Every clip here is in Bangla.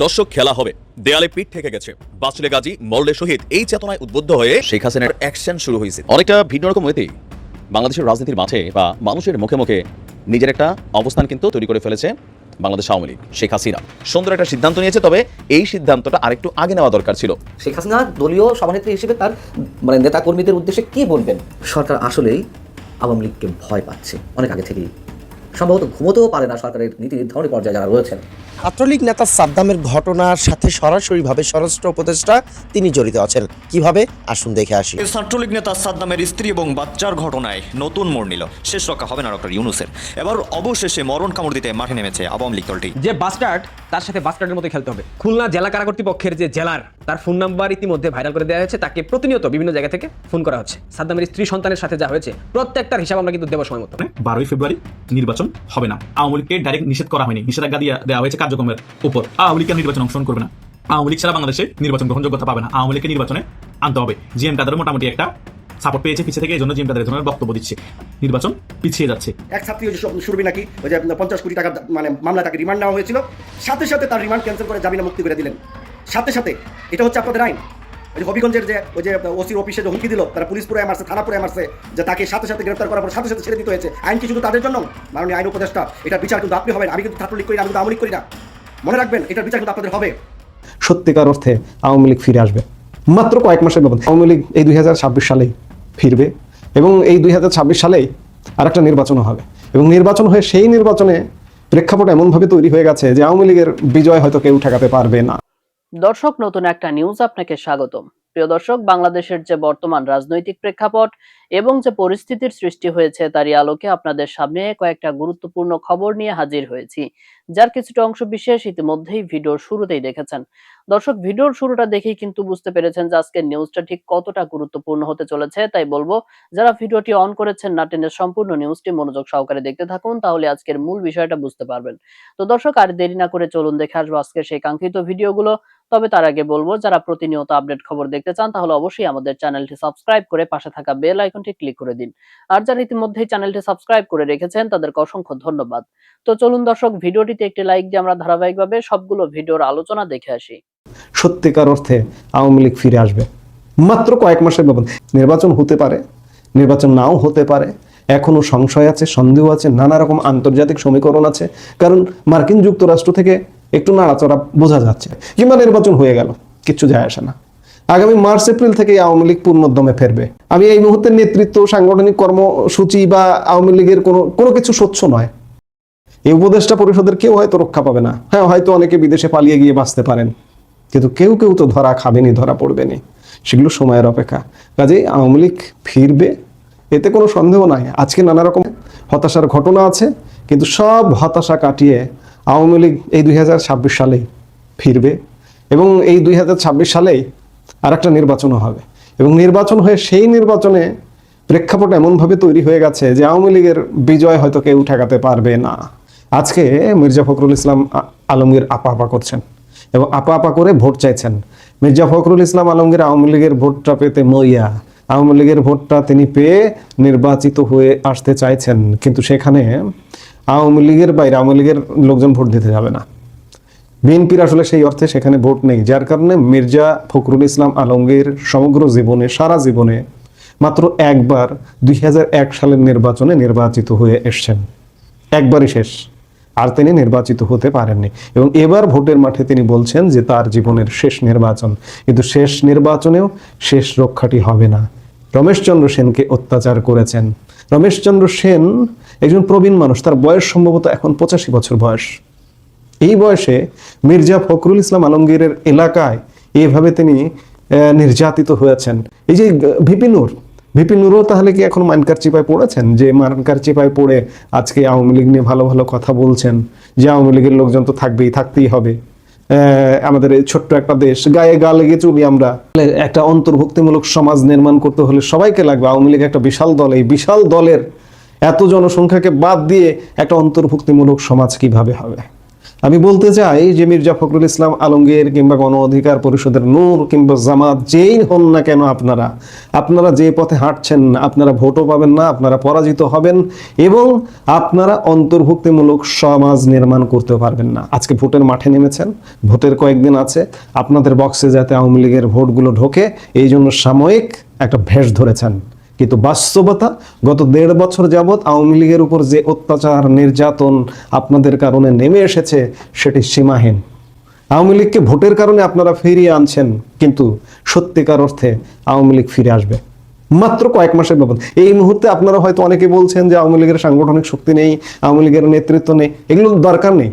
দর্শক খেলা হবে, দেয়ালে পিঠ থেকে গেছে, বাঁচলে গাজী মরলে শহীদ, এই চেতনায় উদ্বুদ্ধ হয়ে শেখ হাসিনার অ্যাকশন শুরু হয়েছে। অনেকটা ভিন্ন রকম ওয়েতেই বাংলাদেশের রাজনীতির মাঠে বা মানুষের মুখে মুখে নিজের একটা অবস্থান কিন্তু তৈরি করে ফেলেছে বাংলাদেশ আওয়ামী লীগ। শেখ হাসিনা সুন্দর একটা সিদ্ধান্ত নিয়েছে, তবে এই সিদ্ধান্তটা আরেকটু আগে নেওয়া দরকার ছিল। শেখ হাসিনা দলীয় সভানেত্রী হিসেবে তার নেতা কর্মীদের উদ্দেশ্যে কি বলবেন? সরকার আসলেই আওয়ামী লীগকে ভয় পাচ্ছে অনেক আগে থেকেই, সম্ভবত ঘুমোতেও পারে না সরকারের নীতি নির্ধারণী পর্যায়ে যারা রয়েছেন। ছাত্রলীগ নেতা সাদ্দামের ঘটনার সাথে সরাসরিভাবে স্বরাষ্ট্র উপদেষ্টা তিনি জড়িত আছেন। কিভাবে আসুন দেখে আসি। ছাত্রলীগ নেতা সাদ্দামের স্ত্রী এবং বাচ্চার ঘটনায় নতুন মোড় নিল। শেষ রক্ষা হবে না ডক্টর ইউনূসের। এবার অবশেষে মরণ কামড় দিতে মাঠে নেমেছে আওয়ামী লীগ দলটি। যে বাস্টার্ড তার সাথে বাস্টার্ডের মতো খেলতে হবে। খুলনা জেলা কারা কর্তৃপক্ষের যে জেলার, তার ফোন নাম্বার ইতিমধ্যে ভাইরাল করে দেওয়া হয়েছে। তাকে প্রতিনিয়ত বিভিন্ন জায়গা থেকে ফোন করা হচ্ছে। সাদ্দামের স্ত্রী সন্তানের সাথে যা হয়েছে প্রত্যেকটার হিসাব আমরা কিন্তু দেব সময় মতো। 12 ফেব্রুয়ারি নির্বাচন হবে না। আওয়ামী লীগকে ডাইরেক্ট নিষেধ করা হয়নি, নিষেধাজ্ঞা দিয়ে দেওয়া হয়েছে কার্যক্রমের উপর। আওয়ামী লীগ নির্বাচন অংশগ্রহণ করবে না। আওয়ামী লীগ ছাড়া বাংলাদেশে নির্বাচন গ্রহণযোগ্যতা পাবে না। আওয়ামী লীগকে নির্বাচনে আনতে হবে। জিএম কাদের মোটামুটি একটা সাপোর্ট পেয়েছে পিছিয়ে থেকে, এই জন্য জিএম কাদের ধরনের বক্তব্য দিচ্ছে। নির্বাচন পিছিয়ে যাচ্ছে। এক ছাত্রী শুরুবি নাকি ওই যে 50 কোটি টাকা মামলা, তাকে রিমান্ড নেওয়া হয়েছিল, সাথে সাথে তার রিমান্ড ক্যান্সেল করে জামিনে মুক্তি করে দিলেন সাথে সাথে। এটা হচ্ছে আপনাদের আইন। ওই যে হবিগঞ্জের যে ওই যে ওসির অফিসে যে হুমকি দিল, তারা পুলিশ পুরো মারছে, থানা পুরো মারছে, যে তাকে সাথে সাথে গ্রেফতার করার পর সাথে সাথে ছেড়ে দিতে হয়েছে। আইন কি শুধু তাদের জন্য? মাননীয় আইন উপদেষ্টা, এটা বিচার কিন্তু আপনি হবেন। আমি কিন্তু ছাত্রলীগ করি না, আমি কিন্তু আওয়ামী লীগ করি না, মনে রাখবেন এটার বিচার কিন্তু আপনাদের হবে। সত্যিকার অর্থে আওয়ামী লীগ ফিরে আসবে। মাত্র কয়েক মাসের ব্যবধান আওয়ামী লীগ এই 2026 সালেই ফিরবে, এবং এই 2026 সালেই আরেকটা নির্বাচনও হবে, এবং নির্বাচন হয়ে সেই নির্বাচনে প্রেক্ষাপট এমনভাবে তৈরি হয়ে গেছে যে আওয়ামী লীগের বিজয় হয়তো কেউ ঠেকাতে পারবে না। দর্শক, নতুন একটা নিউজ আপনাকে স্বাগতম। প্রিয় দর্শক, বাংলাদেশের যে বর্তমান রাজনৈতিক প্রেক্ষাপট এবং যে পরিস্থিতির সৃষ্টি হয়েছে তারই আলোকে আপনাদের সামনে কয়েকটা গুরুত্বপূর্ণ খবর নিয়ে হাজির হয়েছি, যার কিছুটা অংশ বিশেষ ইতিমধ্যেই ভিডিওর শুরুতেই দেখেছেন। দর্শক, ভিডিওর শুরুটা দেখেই কিন্তু বুঝতে পেরেছেন যে আজকের নিউজটা ঠিক কতটা গুরুত্বপূর্ণ হতে চলেছে। তাই বলবো, যারা ভিডিওটি অন করেছেন না টেনে সম্পূর্ণ নিউজটি মনোযোগ সহকারে দেখতে থাকুন, তাহলে আজকের মূল বিষয়টা বুঝতে পারবেন। তো দর্শক, আর দেরি না করে চলুন দেখে আসবো আজকের সেই কাঙ্ক্ষিত ভিডিওগুলো। তবে তার আগে বলবো, যারা প্রতিনিয়ত আপডেট খবর দেখতে চান তাহলে অবশ্যই আমাদের চ্যানেলটি সাবস্ক্রাইব করে পাশে থাকা বেল আইকনটি ক্লিক করে দিন। আর যারা ইতিমধ্যেই চ্যানেলটি সাবস্ক্রাইব করে রেখেছেন তাদেরকে অসংখ্য ধন্যবাদ। তো চলুন দর্শক, ভিডিওটিতে একটি লাইক দিয়ে আমরা ধারাবাহিকভাবে সবগুলো ভিডিওর আলোচনা দেখে আসি। সত্যিকার অর্থে আওয়ামী লীগ ফিরে আসবে। মাত্র কয়েক মাসের ব্যবধান। নির্বাচন হতে পারে, নির্বাচন নাও হতে পারে, এখনো সংশয় আছে, সন্দেহ আছে, নানা রকম আন্তর্জাতিক সমীকরণ আছে। কারণ মার্কিন যুক্তরাষ্ট্র থেকে একটু নাড়াচড়া বোঝা যাচ্ছে, কিংবা নির্বাচন হয়ে গেল, কিচ্ছু যায় আসে না। আগামী মার্চ এপ্রিল থেকে আওয়ামী লীগ পূর্ণোদ্যমে ফিরবে। আমি এই মুহূর্তে নেতৃত্ব, সাংগঠনিক কর্মসূচি বা আওয়ামী লীগের কোনো কিছু স্বচ্ছ নয়। এই উপদেষ্টা পরিষদের কেউ হয়তো রক্ষা পাবে না। হ্যাঁ, হয়তো অনেকে বিদেশে পালিয়ে গিয়ে বাঁচতে পারেন, কিন্তু কেউ কেউ তো ধরা খাবেনি, ধরা পড়বেনি। সেগুলো সময়ের অপেক্ষা। কাজেই আওয়ামী লীগ ফিরবে, এতে কোনো সন্দেহ নাই। আজকে নানা রকম হতাশার ঘটনা আছে, কিন্তু সব হতাশা কাটিয়ে আওয়ামী লীগ এই 2026 সালেই ফিরবে, এবং এই 2026 সালেই আরেকটা নির্বাচনও হবে, এবং নির্বাচন হয়ে সেই নির্বাচনে প্রেক্ষাপট এমনভাবে তৈরি হয়ে গেছে যে আওয়ামী লীগের বিজয় হয়তো কেউ ঠেকাতে পারবে না। আজকে মির্জা ফখরুল ইসলাম আলমগীর আপা আপা করছেন এবং আপা আপা করে ভোট চাইছেন। মির্জা ফখরুল ইসলাম আলমগীর আওয়ামী লীগের ভোটটা পেতে মইয়া, আওয়ামী লীগের ভোটটা তিনি পেয়ে নির্বাচিত হয়ে আসতে চাইছেন, কিন্তু সেখানে আওয়ামী লীগের বাইরে আওয়ামী লীগের লোকজন ভোট দিতে যাবে না। বিএনপির আসলে সেই অর্থে সেখানে ভোট নেই, যার কারণে মির্জা ফখরুল ইসলাম আলমগীর সমগ্র জীবনে, সারা জীবনে মাত্র একবার 2001 সালের নির্বাচনে নির্বাচিত হয়ে এসছেন, একবারই শেষ। আর তিনি নির্বাচিত হতে পারেননি, এবং এবার ভোটের মাঠে তিনি বলছেন যে তার জীবনের শেষ নির্বাচন, কিন্তু শেষ নির্বাচনেও শেষ রক্ষাটি হবে না। রমেশচন্দ্র সেনকে অত্যাচার করেছেন। রমেশচন্দ্র সেন একজন প্রবীণ মানুষ, তার বয়স সম্ভবত এখন 85 বছর বয়স। এই বয়সে মির্জা ফখরুল ইসলাম আলমগীরের এলাকায় এইভাবে তিনি নির্যাতিত হয়েছেন। এই যে ভিপি নূরও তাহলে কি এখন মানকার চিপায় পড়েছেন, যে মানকার চিপায় পড়ে আজকে আওয়ামী লীগ নিয়ে ভালো ভালো কথা বলছেন, যে আওয়ামী লীগের লোকজন তো থাকতেই হবে, আমাদের এই ছোট্ট একটা দেশ, গায়ে গা লেগে চলি আমরা, একটা অন্তর্ভুক্তিমূলক সমাজ নির্মাণ করতে হলে সবাইকে লাগবে। আওয়ামী লীগ একটা বিশাল দল, এই বিশাল দলের এত জনসংখ্যাকে বাদ দিয়ে একটা অন্তর্ভুক্তিমূলক সমাজ কিভাবে হবে? আমি বলতে চাই যে মির্জা ফখরুল ইসলাম আলমগীর কিংবা গণ অধিকার পরিষদের নূর কিংবা জামাত যেই হন না কেন আপনারা যে পথে হাঁটছেন, আপনারা ভোটও পাবেন না, আপনারা পরাজিত হবেন এবং আপনারা অন্তর্ভুক্তিমূলক সমাজ নির্মাণ করতে পারবেন না। আজকে ভোটের মাঠে নেমেছেন, ভোটের কয়েকদিন আছে, আপনাদের বক্সে যাতে আওয়ামী লীগের ভোটগুলো ঢোকে এই জন্য সাময়িক একটা ভেষ ধরেছেন, কিন্তু বাস্তবতা গত 1.5 বছর যাবৎ আওয়ামী লীগের উপর যে অত্যাচার নির্যাতন আপনাদের কারণে নেমে এসেছে সেটি সীমাহীন। আওয়ামী লীগকে ভোটের কারণে আপনারা ফিরিয়ে আনছেন, কিন্তু সত্যিকার অর্থে আওয়ামী লীগ ফিরে আসবে মাত্র কয়েক মাসের ব্যাপার। এই মুহূর্তে আপনারা হয়তো অনেকে বলছেন যে আওয়ামী লীগের সাংগঠনিক শক্তি নেই, আওয়ামী লীগের নেতৃত্ব নেই, এগুলো দরকার নেই।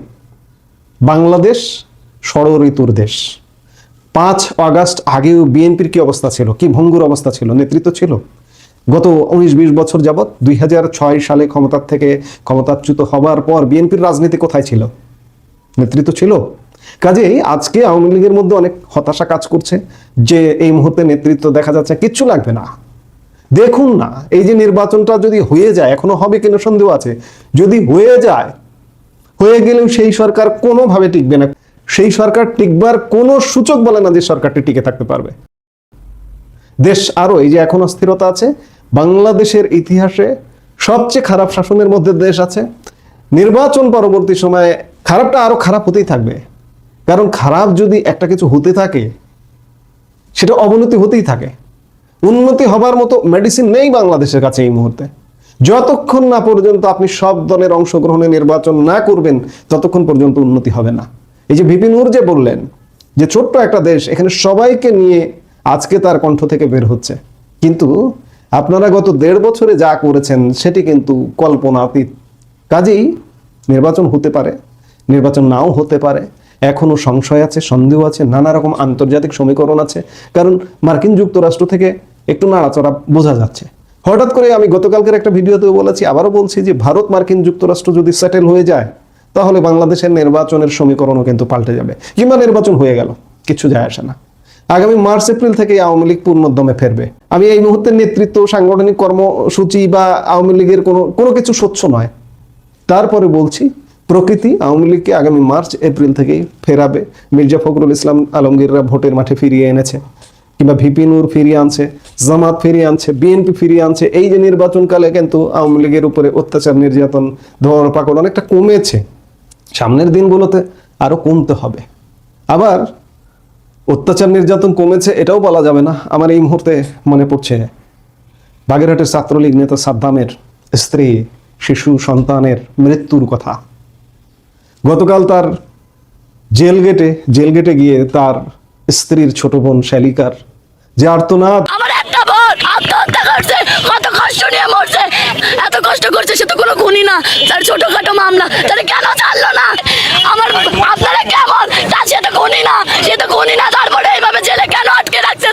বাংলাদেশ ষড়ঋতুর দেশ। 5 আগস্ট আগেও বিএনপির কি অবস্থা ছিল, কি ভঙ্গুর অবস্থা ছিল, নেতৃত্ব ছিল? গত 19-20 বছর যাবৎ 2006 সালে ক্ষমতাচ্যুত হবার পর বিএনপির রাজনীতি কোথায় ছিল? নেতৃত্ব ছিল? কাজেই আজকে আওয়ামী লীগের মধ্যে অনেক হতাশা কাজ করছে যে এই মুহূর্তে নেতৃত্ব দেখা যাচ্ছে কিচ্ছু লাগবে না। দেখুন না, এই যে নির্বাচনটা যদি হয়ে যায়, এখনো হবে কিনা সন্দেহ আছে, যদি হয়ে যায়, হয়ে গেলেও সেই সরকার কোনোভাবে টিকবে না। সেই সরকার টিকবার কোনো সূচক বলে না যে সরকারটি টিকে থাকতে পারবে। দেশ আরো এই যে এখন অস্থিরতা আছে, বাংলাদেশের ইতিহাসে সবচেয়ে খারাপ শাসনের মধ্যে দেশ আছে। নির্বাচন পরবর্তী সময়ে খারাপটা আরো খারাপ হতেই থাকবে, কারণ খারাপ যদি একটা কিছু হতে থাকে সেটা অবনতি হতেই থাকে। উন্নতি হবার মতো মেডিসিন নেই বাংলাদেশের কাছে এই মুহূর্তে। যতক্ষণ না পর্যন্ত আপনি সব দলের অংশগ্রহণে নির্বাচন না করবেন ততক্ষণ পর্যন্ত উন্নতি হবে না। এই যে ভিপি নূর যে বললেন যে ছোট্ট একটা দেশ, এখানে সবাইকে নিয়ে আজকে তার কণ্ঠ থেকে বের হচ্ছে, কিন্তু আপনারা গত 1.5 বছরে যা করেছেন সেটি কিন্তু কল্পনাতীত। কাজেই নির্বাচন হতে পারে, নির্বাচন নাও হতে পারে, এখনো সংশয় আছে, সন্দেহ আছে, নানা রকম আন্তর্জাতিক সমীকরণ আছে। কারণ মার্কিন যুক্তরাষ্ট্র থেকে একটু নাড়াচড়া বোঝা যাচ্ছে। হঠাৎ করে আমি গতকালকের একটা ভিডিওতেও বলেছি, আবারও বলছি যে ভারত মার্কিন যুক্তরাষ্ট্র যদি সেটেল হয়ে যায় তাহলে বাংলাদেশের নির্বাচনের সমীকরণও কিন্তু পাল্টে যাবে, কিংবা নির্বাচন হয়ে গেল, কিছু যায় আসে না। আগামী মার্চ এপ্রিল থেকে আওয়ামী লীগ পূর্ণোদ্যমে ফেরবে। আমি এই মুহূর্তে নেতৃত্ব, সাংগঠনিক কর্মসূচি বা আওয়ামী লীগের কোনো কিছু স্বচ্ছ নয়। তারপরে বলছি, প্রকৃতি আওয়ামী লীগকে আগামী মার্চ এপ্রিল থেকেই ফেরাবে। মির্জা ফখরুল ইসলাম আলমগীররা ভোটের মাঠে ফিরিয়ে এনেছে, কিংবা ভিপি নূর ফিরিয়ে আনছে, জামাত ফিরিয়ে আনছে, বিএনপি ফিরিয়ে আনছে। এই যে নির্বাচনকালে কিন্তু আওয়ামী লীগের উপরে অত্যাচার নির্যাতন ধরপাকড় অনেকটা কমেছে, সামনের দিনগুলোতে আরো কমতে হবে। আবার অত্যাচার নির্যাতন কমেছে এটাও বলা যাবে না। আমার এই মুহূর্তে মনে পড়ছে বাগেরহাটের ছাত্রলীগ নেতা সাদ্দামের স্ত্রী, শিশু সন্তানের মৃত্যুর কথা। গতকাল তার জেল গেটে গিয়ে তার স্ত্রীর ছোট বোন শালিকার যে আর্তনাদ, আমার একটা বোন আত্মহত্যা করছে, কত কষ্ট নিয়ে মরছে, এত কষ্ট করছে, সে তো কোনো খুনি না, তার ছোটখাটো মামলা, তাহলে কেন ছাড়লো না? আমার আপনারা কেমন, সে তো খুনি না, তারপরে এইভাবে জেলে কেন আটকে রাখছে?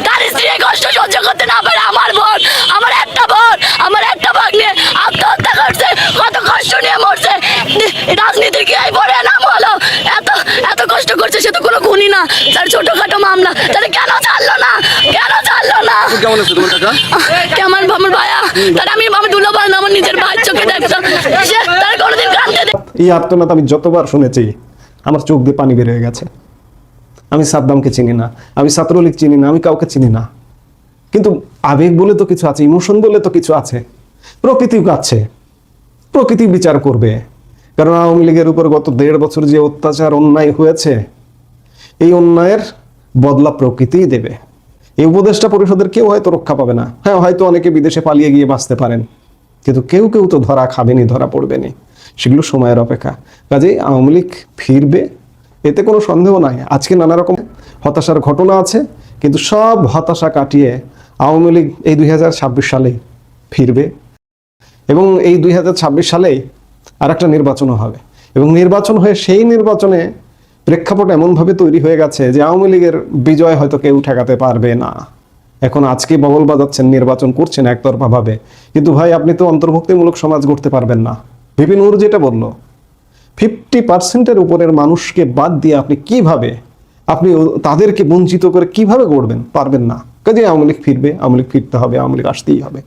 তার স্ত্রী কষ্ট সহ্য করতে না পারে। আমার বোন, আমার একটা ভাগ নিয়ে আত্মহত্যা করছে, কত কষ্ট নিয়ে মরছে। রাজনীতির কি এই বড় নাম হলো? এত কষ্ট করছে, সে তো কোনো খুনি না, তার ছোটখাটো মামলা, তাহলে কেন ছাড়লো না? কেমন আছে তোমার কাকা? আমার ভাইয়া, তার আমি দুলো ভাই, আমার নিজের ভাইয়ের চোখে দেখতাম, তার কোনোদিন কাঁদতে এই আর্তনাদ আমি যতবার শুনেছি আমার চোখ দিয়ে পানি বের হয়ে গেছে। আমি সাদ্দামকে চিনি না, আমি ছাত্রলীগ চিনি না, আমি কাউকে চিনি না, কিন্তু আবেগ বলে তো কিছু আছে, ইমোশন বলে তো কিছু আছে। প্রকৃতিও আছে, প্রকৃতি বিচার করবে। কারণ আওয়ামী লীগের উপর গত 1.5 বছর যে অত্যাচার অন্যায় হয়েছে, এই অন্যায়ের বদলা প্রকৃতিই দেবে। এই উপদেষ্টা পরিষদের কেউ হয়তো রক্ষা পাবে না। হ্যাঁ, হয়তো অনেকে বিদেশে পালিয়ে গিয়ে বাঁচতে পারেন, কিন্তু কেউ তো ধরা খাবেনি, ধরা পড়বেনি। সেগুলো সময়ের অপেক্ষা। কাজেই আওয়ামী লীগ ফিরবে, এতে কোনো সন্দেহ নাই। আজকে নানা রকম হতাশার ঘটনা আছে, কিন্তু সব হতাশা কাটিয়ে আওয়ামী লীগ এই 2026 সালে ফিরবে, এবং এই 2026 সালেই আর একটা নির্বাচনও হবে। এবং নির্বাচন হয়ে সেই নির্বাচনে প্রেক্ষাপট এমনভাবে তৈরি হয়ে গেছে যে আওয়ামী লীগের বিজয় হয়তো কেউ ঠেকাতে পারবে না। এখন আজকে বগল বাজাচ্ছেন, নির্বাচন করছেন একতরফাভাবে, কিন্তু ভাই আপনি তো অন্তর্ভুক্তিমূলক সমাজ গড়তে পারবেন না। ভিপি নূর যেটা বলল, 50% উপরের মানুষকে বাদ দিয়ে আপনি তাদেরকে বঞ্চিত করে কিভাবে গড়বেন? পারবেন না। কাজে আওয়ামী লীগ ফিরবে, আওয়ামী লীগ ফিরতে হবে, আওয়ামী লীগ আসতেই হবে,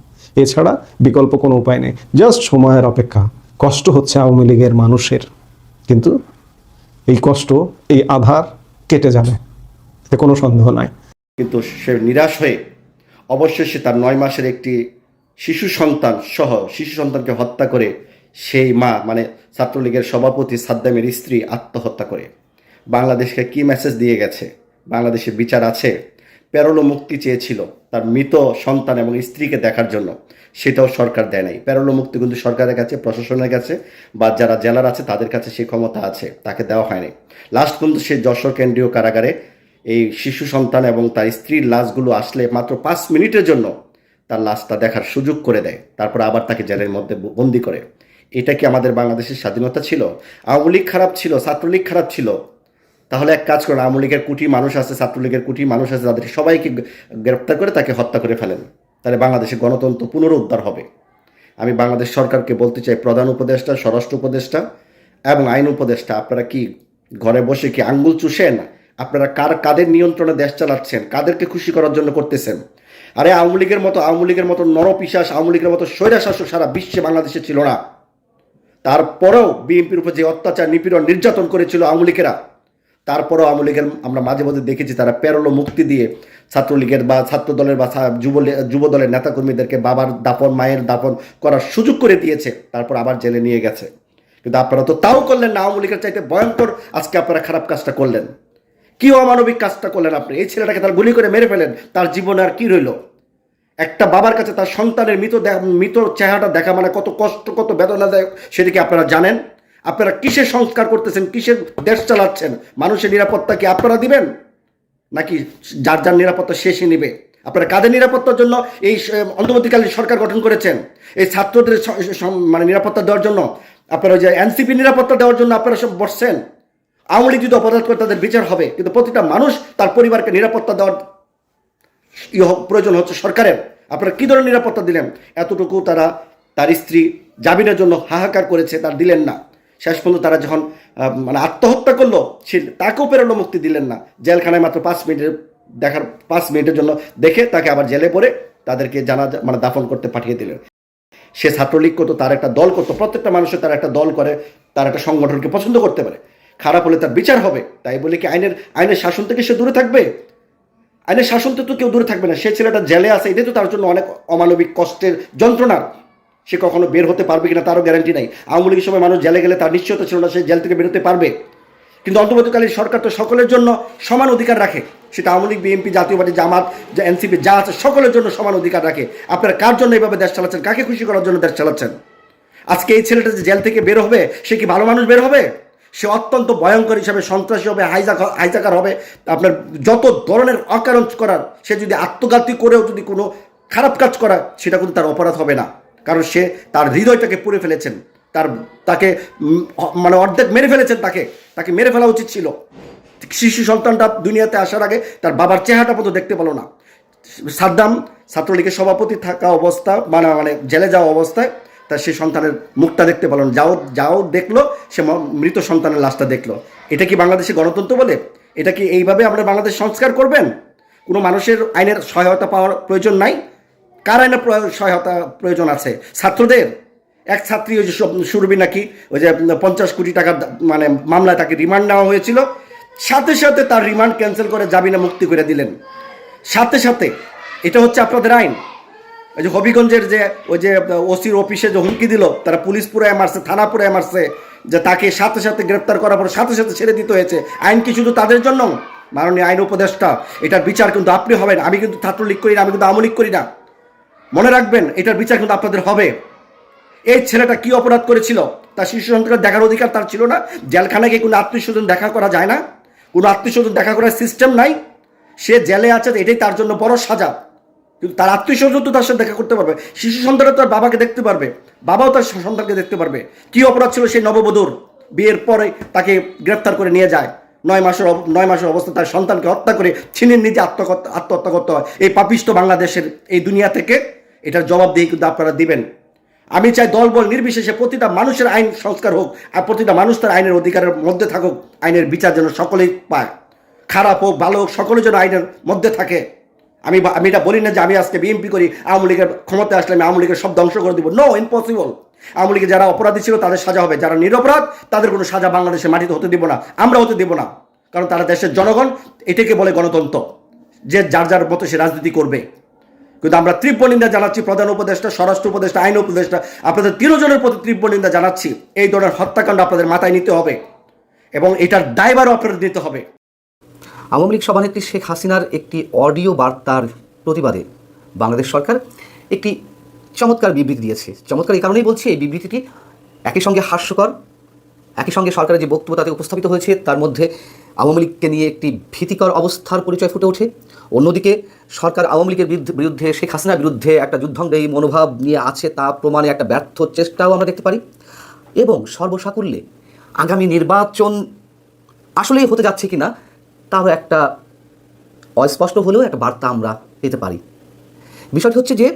এছাড়া বিকল্প কোনো উপায় নেই। জাস্ট সময়ের অপেক্ষা। কষ্ট হচ্ছে আওয়ামী লীগের মানুষের, কিন্তু এই কষ্ট, এই আধার কেটে যাবে, এতে কোনো সন্দেহ নাই। কিন্তু সে নিরাশ হয়ে অবশেষে তার 9 মাসের একটি শিশু সন্তানকে হত্যা করে সেই মা মানে ছাত্রলীগের সভাপতি সাদ্দামের স্ত্রী আত্মহত্যা করে। বাংলাদেশকে কি মেসেজ দিয়ে গেছে? বাংলাদেশে বিচার আছে। প্যারোলো মুক্তি চেয়েছিল তার মৃত সন্তান এবং স্ত্রীকে দেখার জন্য, সেটাও সরকার দেয় নাই। প্যারোলো মুক্তি কিন্তু সরকারের কাছে, প্রশাসনের কাছে বা যারা জেলার আছে তাদের কাছে সেই ক্ষমতা আছে, তাকে দেওয়া হয়নি। লাস্ট কিন্তু সেই যশোর কেন্দ্রীয় কারাগারে এই শিশু সন্তান এবং তার স্ত্রীর লাশগুলো আসলে মাত্র 5 মিনিটের জন্য তার লাশটা দেখার সুযোগ করে দেয়, তারপর আবার তাকে জেলের মধ্যে বন্দি করে। এটা কি আমাদের বাংলাদেশের স্বাধীনতা ছিল? আওয়ামী লীগ খারাপ ছিল, ছাত্রলীগ খারাপ ছিল? তাহলে এক কাজ করেন, আওয়ামী লীগের কোটি মানুষ আছে, ছাত্রলীগের কোটি মানুষ আছে, তাদের সবাইকে গ্রেপ্তার করে তাকে হত্যা করে ফেলেন, তাহলে বাংলাদেশে গণতন্ত্র পুনরুদ্ধার হবে। আমি বাংলাদেশ সরকারকে বলতে চাই, প্রধান উপদেষ্টা, স্বরাষ্ট্র উপদেষ্টা এবং আইন উপদেষ্টা, আপনারা কি ঘরে বসে কি আঙ্গুল চুষেন? আপনারা কাদের নিয়ন্ত্রণে দেশ চালাচ্ছেন? কাদেরকে খুশি করার জন্য করতেছেন? আরে আওয়ামী লীগের মতো নরপিশাচ, আওয়ামী লীগের মতো স্বৈরাশাসক সারা বিশ্বে বাংলাদেশে ছিল না। তারপরেও বিএনপির উপর যে অত্যাচার, নিপীড়ন, নির্যাতন করেছিল আওয়ামী লীগেরা, তারপরেও আওয়ামী লীগের আমরা মাঝে মধ্যে দেখেছি তারা প্যারোলো মুক্তি দিয়ে ছাত্রলীগের বা ছাত্রদলের বা যুব দলের নেতাকর্মীদেরকে বাবার দাফন, মায়ের দাফন করার সুযোগ করে দিয়েছে, তারপর আবার জেলে নিয়ে গেছে। কিন্তু আপনারা তো তাও করলেন না। আওয়ামী লীগের চাইতে ভয়ঙ্কর আজকে আপনারা খারাপ কাজটা করলেন। কি অমানবিক কাজটা করলেন আপনি? এই ছেলেটাকে তার গুলি করে মেরে ফেলেন, তার জীবনে আর কি রইল? একটা বাবার কাছে তার সন্তানের মৃত চেহারাটা দেখা মানে কত কষ্ট, কত বেদনাদায়ক, সেটা কি আপনারা জানেন? আপনারা কিসের সংস্কার করতেছেন? কিসের দেশ চালাচ্ছেন? মানুষের নিরাপত্তা কি আপনারা দিবেন, নাকি যার যার নিরাপত্তা শেষই নেবে? আপনারা কাদের নিরাপত্তার জন্য এই অন্তর্বর্তীকালীন সরকার গঠন করেছেন? এই ছাত্রদের মানে নিরাপত্তা দেওয়ার জন্য, আপনারা যে এনসিপি নিরাপত্তা দেওয়ার জন্য আপনারা সব বসছেন। আওয়ামী লীগ যদি অপরাধ করে তাদের বিচার হবে, কিন্তু প্রতিটা মানুষ তার পরিবারকে নিরাপত্তা দেওয়ার প্রয়োজন হচ্ছে সরকারের। আপনারা কী ধরনের নিরাপত্তা দিলেন? এতটুকু তার স্ত্রী জামিনের জন্য হাহাকার করেছে, তার দিলেন না। শেষ পর্যন্ত তারা যখন মানে আত্মহত্যা করলো, সে তাকেও প্যারোলো মুক্তি দিলেন না। জেলখানায় মাত্র 5 মিনিটের জন্য দেখে তাকে আবার জেলে পড়ে তাদেরকে মানে দাফন করতে পাঠিয়ে দিলেন। সে ছাত্রলীগ করতো, তার একটা দল করতো, প্রত্যেকটা মানুষের তার একটা দল করে, তার একটা সংগঠনকে পছন্দ করতে পারে। খারাপ হলে তার বিচার হবে, তাই বলে কি আইনের শাসন থেকে সে দূরে থাকবে? আইনের শাসন থেকে তো কেউ দূরে থাকবে না। সে ছেলেটা জেলে আছে, এটাই তো তার জন্য অনেক অমানবিক কষ্টের যন্ত্রণা। সে কখনো বের হতে পারবে কিনা তারও গ্যারান্টি নাই। আওয়ামী লীগের সময় মানুষ জেলে গেলে তার নিশ্চয়তা ছিল না সে জেল থেকে বেরোতে পারবে। কিন্তু অন্তর্বর্তীকালীন সরকার তো সকলের জন্য সমান অধিকার রাখে, সেটা আওয়ামী লীগ, বিএনপি, জাতীয় পার্টি, জামাত, এনসিপি যা আছে সকলের জন্য সমান অধিকার রাখে। আপনারা কার জন্য এইভাবে দেশ চালাচ্ছেন? কাকে খুশি করার জন্য দেশ চালাচ্ছেন? আজকে এই ছেলেটা যে জেল থেকে বের হবে, সে কি ভালো মানুষ বের হবে? সে অত্যন্ত ভয়ঙ্কর হিসাবে সন্ত্রাসী হবে, হাইজাকার হবে, আপনার যত ধরনের অকারণ করার। সে যদি আত্মঘাতী করেও যদি কোনো খারাপ কাজ করা, সেটা কিন্তু তার অপরাধ হবে না, কারণ সে তার হৃদয়টাকে পুড়ে ফেলেছেন, তাকে মানে অর্ধেক মেরে ফেলেছেন। তাকে মেরে ফেলা উচিত ছিল। শিশু সন্তানটা দুনিয়াতে আসার আগে তার বাবার চেহারাটা পর্যন্ত দেখতে পেল না। সাদ্দাম ছাত্রলীগের সভাপতি থাকা অবস্থা মানে জেলে যাওয়া অবস্থায় তার সেই সন্তানের মুখটা দেখতে পেল না। যাও দেখলো, সে মৃত সন্তানের লাশটা দেখলো। এটা কি বাংলাদেশে গণতন্ত্র বলে? এটা কি এইভাবে আমরা বাংলাদেশ সংস্কার করবেন? কোনো মানুষের আইনের সহায়তা পাওয়ার প্রয়োজন নাই? কার আইনের সহায়তা প্রয়োজন আছে? ছাত্রদের। এক ছাত্রী ওই যে সুরভি নাকি ওই যে 50 কোটি টাকার মানে মামলায় তাকে রিমান্ড নেওয়া হয়েছিল, সাথে সাথে তার রিমান্ড ক্যান্সেল করে জামিনে মুক্তি করে দিলেন। সাথে সাথে। এটা হচ্ছে আপনাদের আইন? ওই যে হবিগঞ্জের ওই যে ওসির অফিসে যে হুমকি দিল, তারা পুলিশ পুরায় মারছে, থানা পুরায় মারছে, যে তাকে সাথে সাথে গ্রেপ্তার করার পর সাথে সাথে ছেড়ে দিতে হয়েছে। আইন কি শুধু তাদের জন্য? মাননীয় আইন উপদেষ্টা, এটার বিচার কিন্তু আপনি হবেন। আমি কিন্তু ছাত্রলীগ করি না, আমি কিন্তু আওয়ামী লীগ করি না। মনে রাখবেন, এটার বিচার কিন্তু আপনাদের হবে। এই ছেলেটা কি অপরাধ করেছিল? তার শিশু সন্তানকে দেখার অধিকার তার ছিল না? জেলখানায় গিয়ে কোনো আত্মীয় স্বজন দেখা করা যায় না? কোনো আত্মীয় স্বজন দেখা করার সিস্টেম নাই? সে জেলে আছে, এটাই তার জন্য বড় সাজা। কিন্তু তার আত্মীয় স্বজন তো তার সাথে দেখা করতে পারবে। শিশু সন্তানরা তার বাবাকে দেখতে পারবে, বাবাও তার সন্তানকে দেখতে পারবে। কি অপরাধ ছিল সেই নববধূর? বিয়ের পরে তাকে গ্রেপ্তার করে নিয়ে যায়, 9 মাসের অবস্থা তার সন্তানকে হত্যা করে ছিনিয়ে নিজে আত্মহত্যা করতে হয় এই পাপিষ্ট বাংলাদেশের এই দুনিয়া থেকে। এটার জবাব দিয়ে কিন্তু আপনারা দিবেন। আমি চাই দলবল নির্বিশেষে প্রতিটা মানুষের আইন সংস্কার হোক, আর প্রতিটা মানুষ তার আইনের অধিকারের মধ্যে থাকুক। আইনের বিচার যেন সকলেই পায়, খারাপ হোক ভালো হোক, সকলে যেন আইনের মধ্যে থাকে। আমি এটা বলি না যে আমি আজকে বিএনপি করি, আওয়ামী লীগের ক্ষমতায় আসলে আমি আওয়ামী লীগের সব ধ্বংস করে দিব। No, impossible. আওয়ামী লীগে যারা অপরাধী ছিল তাদের সাজা হবে, যারা নিরপরাধ তাদের কোনো সাজা বাংলাদেশের মাটিতে হতে দেব না, আমরা হতে দেব না। কারণ তারা দেশের জনগণ, এটাকে বলে গণতন্ত্র, যে যার যার মতো সে রাজনীতি করবে। কিন্তু আমরা তীব্র নিন্দা জানাচ্ছি প্রধান উপদেষ্টা, স্বরাষ্ট্র উপদেষ্টা, আইন উপদেষ্টা, আপনাদের 3 জনের প্রতি তীব্র নিন্দা জানাচ্ছি। এই ধরনের হত্যাকাণ্ড আপনাদের মাথায় নিতে হবে এবং এটার দায়ভারও আপনাদের নিতে হবে। আওয়ামী লীগ সভানেত্রী শেখ হাসিনার একটি অডিও বার্তার প্রতিবাদে বাংলাদেশ সরকার একটি চমৎকার বিবৃতি দিয়েছে। চমৎকার এই কারণেই বলছি, এই বিবৃতিটি একই সঙ্গে হাস্যকর, একই সঙ্গে সরকারের যে বক্তব্য তাতে উপস্থাপিত হয়েছে তার মধ্যে আওয়ামী লীগকে নিয়ে একটি ভীতিকর অবস্থার পরিচয় ফুটে ওঠে। অন্যদিকে সরকার আওয়ামী লীগের বিরুদ্ধে, শেখ হাসিনার বিরুদ্ধে একটা যুদ্ধাঙ্গী মনোভাব নিয়ে আছে তা প্রমাণে একটা ব্যর্থ চেষ্টাও আমরা দেখতে পারি। এবং সর্বসাকুল্যে আগামী নির্বাচন আসলেই হতে যাচ্ছে কিনা তারও একটা অস্পষ্ট হলেও একটা বার্তা আমরা পেতে পারি। বিষয়টি হচ্ছে যে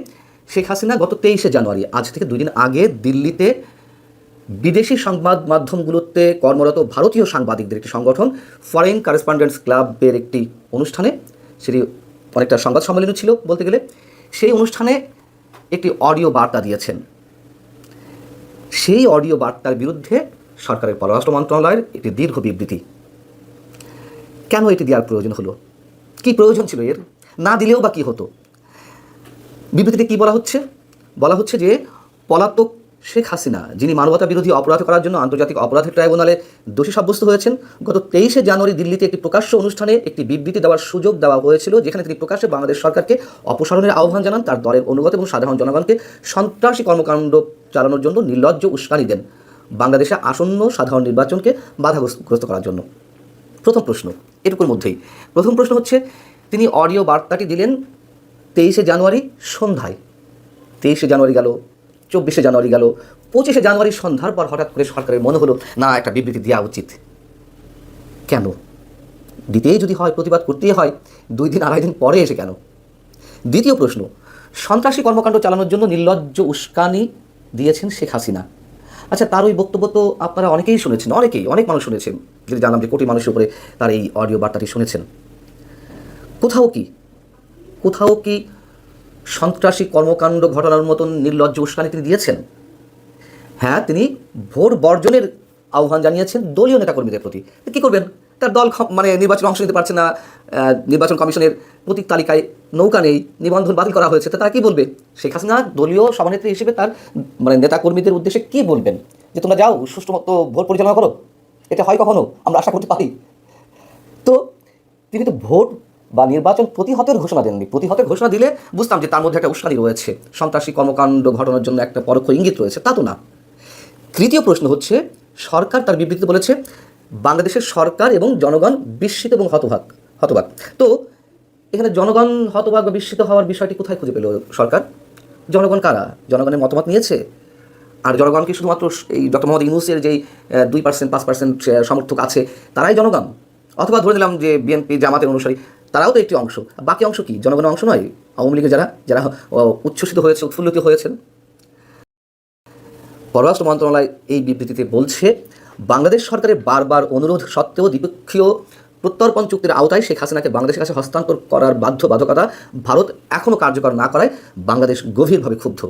শেখ হাসিনা গত 23শে জানুয়ারি, আজ থেকে 2 দিন আগে, দিল্লিতে বিদেশি সংবাদ মাধ্যমগুলোতে কর্মরত ভারতীয় সাংবাদিকদের একটি সংগঠন ফরেন করেসপন্ডেন্টস ক্লাবের একটি অনুষ্ঠানে, সেটি অনেকটা সংবাদ সম্মেলন ছিল বলতে গেলে, সেই অনুষ্ঠানে একটি অডিও বার্তা দিয়েছেন। সেই অডিও বার্তার বিরুদ্ধে সরকারের পররাষ্ট্র মন্ত্রণালয়ের একটি দীর্ঘ বিবৃতি। কেন এটি দেওয়ার প্রয়োজন হলো? কি প্রয়োজন ছিল এর? না দিলেও বা কী হতো? বিবৃতিতে কি বলা হচ্ছে? বলা হচ্ছে যে পলাতক শেখ হাসিনা, যিনি মানবতা বিরোধী অপরাধ করার জন্য আন্তর্জাতিক অপরাধ ট্রাইব্যুনালে দোষী সাব্যস্ত হয়েছেন, গত 23শে জানুয়ারি দিল্লিতে একটি প্রকাশ্য অনুষ্ঠানে একটি বিবৃতি দেওয়ার সুযোগ দেওয়া হয়েছিল, যেখানে তিনি প্রকাশ্যে বাংলাদেশ সরকারকে অপসারণের আহ্বান জানান, তার দলের অনুগত এবং সাধারণ জনগণকে সন্ত্রাসী কর্মকাণ্ড চালানোর জন্য নির্লজ্জ উস্কানি দেন, বাংলাদেশে আসন্ন সাধারণ নির্বাচনকে বাধাগ্রস্ত করার জন্য। প্রথম প্রশ্ন এটুকুর মধ্যেই। প্রথম প্রশ্ন হচ্ছে, তিনি অডিও বার্তাটি দিলেন 23শে জানুয়ারি সন্ধ্যায়। 23শে জানুয়ারি গেল, 24শে জানুয়ারি গেল, 25শে জানুয়ারি সন্ধ্যার পর হঠাৎ করে সরকারের মনে হলো না, একটা বিবৃতি দেওয়া উচিত। কেন? দিতেই যদি হয়, প্রতিবাদ করতেই হয়, 2 দিন 2.5 দিন পরে এসে কেন? দ্বিতীয় প্রশ্ন, সন্ত্রাসী কর্মকাণ্ড চালানোর জন্য নির্লজ্জ উস্কানি দিয়েছেন শেখ হাসিনা। আচ্ছা, তার ওই বক্তব্য তো আপনারা অনেকেই শুনেছেন, অনেক মানুষ শুনেছেন, যদি জানলাম যে কোটি মানুষের উপরে তার এই অডিও বার্তাটি শুনেছেন। কোথাও কি সন্ত্রাসী কর্মকাণ্ড ঘটানোর মতন নির্লজ্জ উস্কানি তিনি দিয়েছেন? হ্যাঁ, তিনি ভোট বর্জনের আহ্বান জানিয়েছেন দলীয় নেতাকর্মীদের প্রতি। কী করবেন? তার দল নির্বাচনে অংশ নিতে পারছে না, নির্বাচন কমিশনের প্রতীক তালিকায় নৌকা নেই, নিবন্ধন বাতিল করা হয়েছে, তো তারা কী বলবে? শেখ হাসিনা দলীয় সভানেত্রী হিসেবে তার নেতাকর্মীদের উদ্দেশ্যে কী বলবেন? যে তোমরা যাও, সুষ্ঠু মতো ভোট পরিচালনা করো। এটা হয় কখনো? আমরা আশা করতে পারি? তো তিনি তো ভোট বা নির্বাচন প্রতিহতের ঘোষণা দেননি। প্রতিহতের ঘোষণা দিলে বুঝতাম যে তার মধ্যে একটা উস্কানি রয়েছে, সন্ত্রাসী কর্মকাণ্ড ঘটানোর জন্য একটা পরোক্ষ ইঙ্গিত রয়েছে, তা তো না। তৃতীয় প্রশ্ন হচ্ছে, সরকার তার বিবৃতিতে বলেছে বাংলাদেশের সরকার এবং জনগণ বিস্মিত এবং হতবাক। তো এখানে জনগণ হতবাক বা বিস্মিত হওয়ার বিষয়টি কোথায় খুঁজে পেল সরকার? জনগণ কারা? জনগণের মতামত নিয়েছে? আর জনগণকে শুধুমাত্র এই ডক্টর মোহাম্মদ ইউনূসের যেই 2% 5% সমর্থক আছে তারাই জনগণ? অথবা ধরে নিলাম যে বিএনপি জামাতের অনুসারী তারাও তো একটি অংশ, বাকি অংশ কি জনগণের অংশ নয়? আওয়ামী লীগের যারা উচ্ছ্বসিত হয়েছে, উৎফুল্লিত হয়েছেন। পররাষ্ট্র মন্ত্রণালয় এই বিবৃতিতে বলছে, বাংলাদেশ সরকারের বারবার অনুরোধ সত্ত্বেও দ্বিপক্ষীয় প্রত্যর্পণ চুক্তির আওতায় শেখ হাসিনাকে বাংলাদেশের কাছে হস্তান্তর করার বাধ্যবাধকতা ভারত এখনও কার্যকর না করায় বাংলাদেশ গভীরভাবে ক্ষুব্ধ।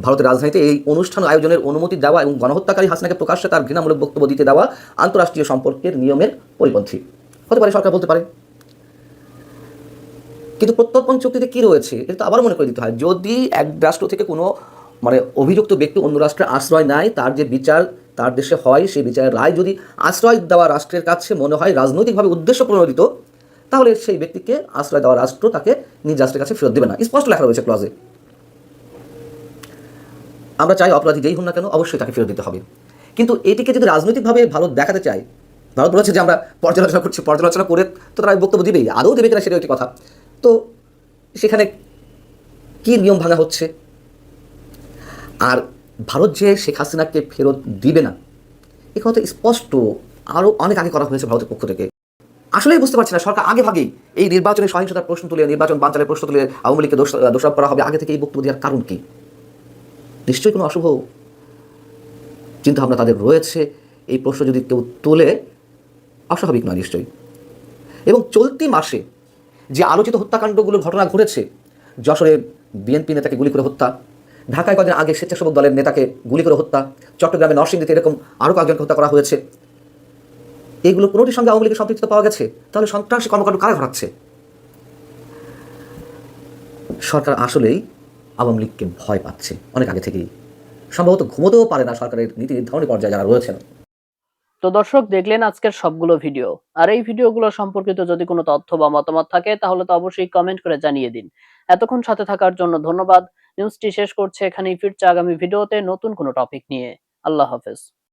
ভারতের রাজধানীতে এই অনুষ্ঠান আয়োজনের অনুমতি দেওয়া এবং গণহত্যাকারী হাসিনাকে প্রকাশ্যে তার ঘৃণামূলক বক্তব্য দিতে দেওয়া আন্তঃরাষ্ট্রীয় সম্পর্কের নিয়মের পরিপন্থী। হতে পারে, সরকার বলতে পারে, কিন্তু প্রত্যর্পণ চুক্তিতে কী রয়েছে এটা তো আবার মনে করে দিতে হয়। যদি এক রাষ্ট্র থেকে কোনো অভিযুক্ত ব্যক্তি অন্য রাষ্ট্রে আশ্রয় নেয়, তার যে বিচার তার দেশে হয়, সেই বিচারের রায় যদি আশ্রয় দেওয়া রাষ্ট্রের কাছে মনে হয় রাজনৈতিকভাবে উদ্দেশ্য প্রণোদিত, তাহলে সেই ব্যক্তিকে আশ্রয় দেওয়া রাষ্ট্র তাকে নিজ রাষ্ট্রের কাছে ফেরত দেবে না। স্পষ্ট লেখা রয়েছে ক্লজে। আমরা চাই অপরাধী যেই হন না কেন অবশ্যই তাকে ফেরত দিতে হবে। কিন্তু এটিকে যদি রাজনৈতিকভাবে ভারত দেখাতে চায়, ভারত বলেছে যে আমরা পর্যালোচনা করে তো তারা বক্তব্য দিবেই, আদৌ দেবে কিনা সেটা একটি কথা। তো সেখানে কি নিয়ম ভাঙা হচ্ছে? আর ভারত যে শেখ হাসিনাকে ফেরত দিবে না এ কথা স্পষ্ট আরও অনেক আগে করা হয়েছে ভারতের পক্ষ থেকে। আসলেই বুঝতে পারছি না সরকার আগে ভাগেই এই নির্বাচনে সহিংসতার প্রশ্ন তুলে, নির্বাচন বানচালের প্রশ্ন তুলে আওয়ামী লীগকে দোষারোপ করা হবে, আগে থেকে এই বক্তব্য দেওয়ার কারণ কি? নিশ্চয়ই কোনো অশুভ চিন্তাভাবনা তাদের রয়েছে। এই প্রশ্ন যদি কেউ তোলে অস্বাভাবিক নয় নিশ্চয়ই। এবং চলতি মাসে যে আলোচিত হত্যাকাণ্ডগুলোর ঘটনা ঘটেছে, যশোরে বিএনপি নেতাকে গুলি করে হত্যা, ঢাকায় কদিন আগে স্বেচ্ছাসেবক দলের নেতাকে গুলি করে হত্যা, চট্টগ্রামে নরসিংদীতে এরকম আরও কয়েকজনকে হত্যা করা হয়েছে। এইগুলো কোনোটির সঙ্গে আওয়ামী লীগের সম্পৃক্ততা পাওয়া গেছে? তাহলে সন্ত্রাসী কর্মকাণ্ড কারা ঘটাচ্ছে? সরকার আসলেই আওয়ামী লীগকে ভয় পাচ্ছে অনেক আগে থেকেই। সম্ভবত ঘুমোতেও পারে না সরকারের নীতি নির্ধারণী পর্যায়ে যারা রয়েছেন। তো দর্শক, দেখলেন আজকের সবগুলো ভিডিও। আর এই ভিডিওগুলো সম্পর্কিত যদি কোনো তথ্য বা মতামত থাকে তাহলে তো অবশ্যই কমেন্ট করে জানিয়ে দিন। এতক্ষণ সাথে থাকার জন্য ধন্যবাদ। নিউজটি শেষ করছে এখানেই, ফিরছে আগামী ভিডিওতে নতুন কোনো টপিক নিয়ে। আল্লাহ হাফেজ।